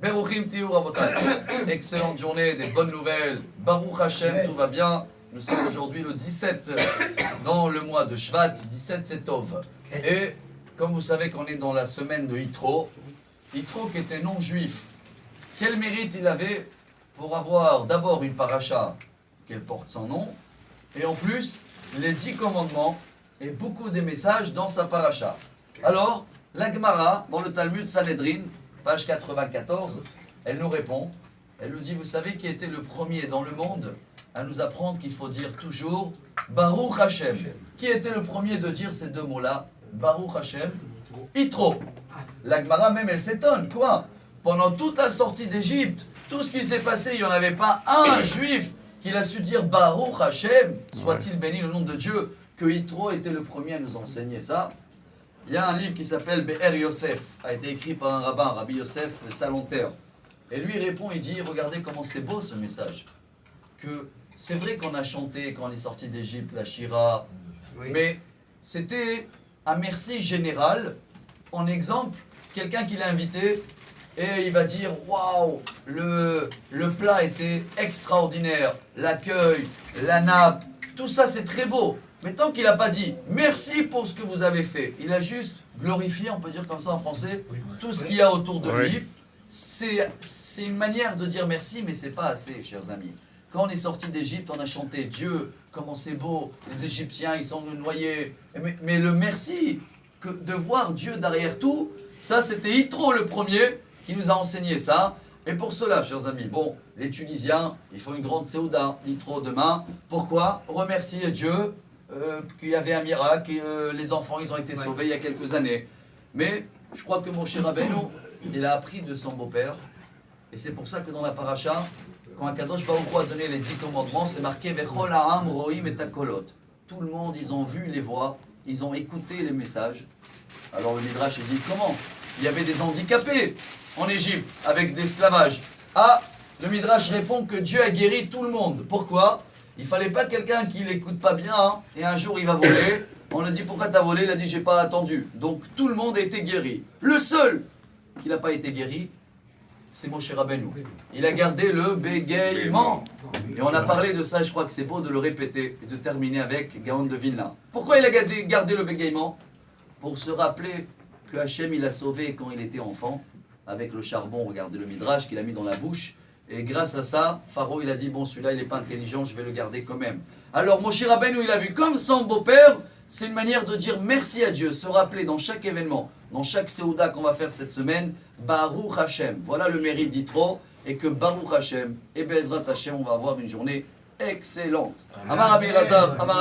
Beruchim tiou ravotai. Excellente journée, des bonnes nouvelles. Baruch Hashem, tout va bien. Nous sommes aujourd'hui le 17 dans le mois de Shvat. 17 c'est Tov. Et comme vous savez qu'on est dans la semaine de Yitro, Yitro qui était non-juif, quel mérite il avait pour avoir d'abord une paracha qu'elle porte son nom, et en plus les 10 commandements et beaucoup des messages dans sa paracha. Alors, la Gemara, dans le Talmud Sanhedrin, page 94, elle nous répond, elle nous dit, vous savez qui était le premier dans le monde à nous apprendre qu'il faut dire toujours Baruch Hashem. Qui était le premier de dire ces deux mots-là? Baruch Hashem, Yitro. La Gemara même, elle s'étonne, quoi? Pendant toute la sortie d'Égypte, tout ce qui s'est passé, il n'y en avait pas un juif qui a su dire Baruch Hashem, soit-il béni le nom de Dieu, que Yitro était le premier à nous enseigner ça. Il y a un livre qui s'appelle Be'er Yosef, a été écrit par un rabbin, Rabbi Yosef Salonter. Et lui répond, il dit, regardez comment c'est beau ce message. Que c'est vrai qu'on a chanté quand on est sorti d'Égypte, la Shira, mais c'était un merci général. En exemple, quelqu'un qui l'a invité, et il va dire, waouh, le plat était extraordinaire, l'accueil, la nappe, tout ça c'est très beau. Mais tant qu'il n'a pas dit merci pour ce que vous avez fait, il a juste glorifié, on peut dire comme ça en français, tout ce qu'il y a autour de lui. C'est une manière de dire merci, mais c'est pas assez, chers amis. Quand on est sorti d'Égypte, on a chanté Dieu, comment c'est beau, les Égyptiens, ils sont noyés. Mais le merci, de voir Dieu derrière tout, ça c'était Yitro le premier qui nous a enseigné ça. Et pour cela, chers amis, bon, les Tunisiens, ils font une grande Séouda, Yitro demain. Pourquoi? Remercier Dieu qu'il y avait un miracle et les enfants, ils ont été sauvés il y a quelques années. Mais je crois que mon cher Rabbeinu, il a appris de son beau-père. Et c'est pour ça que dans la paracha, quand Akadosh Baruch Hu a donné les 10 commandements, c'est marqué Vechol ha'am roim et takolot. Tout le monde, ils ont vu les voix, ils ont écouté les messages. Alors le Midrash dit comment? Il y avait des handicapés en Égypte avec l'esclavage. Ah, le Midrash répond que Dieu a guéri tout le monde. Pourquoi? Il ne fallait pas quelqu'un qui l'écoute pas bien hein, et un jour il va voler. On lui dit pourquoi tu as volé? Il a dit j'ai pas attendu. Donc tout le monde a été guéri. Le seul qui n'a pas été guéri, c'est Moshe Rabbeinu. Il a gardé le bégaiement. Et on a parlé de ça, je crois que c'est beau de le répéter et de terminer avec Gaon de Vilna. Pourquoi il a gardé le bégaiement? Pour se rappeler que Hachem il a sauvé quand il était enfant, avec le charbon, regardez le Midrash qu'il a mis dans la bouche. Et grâce à ça, Pharaon il a dit bon celui-là il n'est pas intelligent, je vais le garder quand même. Alors Moshe Rabbeinu il a vu comme son beau-père, c'est une manière de dire merci à Dieu, se rappeler dans chaque événement, dans chaque Séouda qu'on va faire cette semaine, Baruch Hashem. Voilà le mérite d'Yitro, et que Baruch Hashem et Be'ezrat Hashem on va avoir une journée excellente. Amar Rabbi Elazar, Amar Rabbi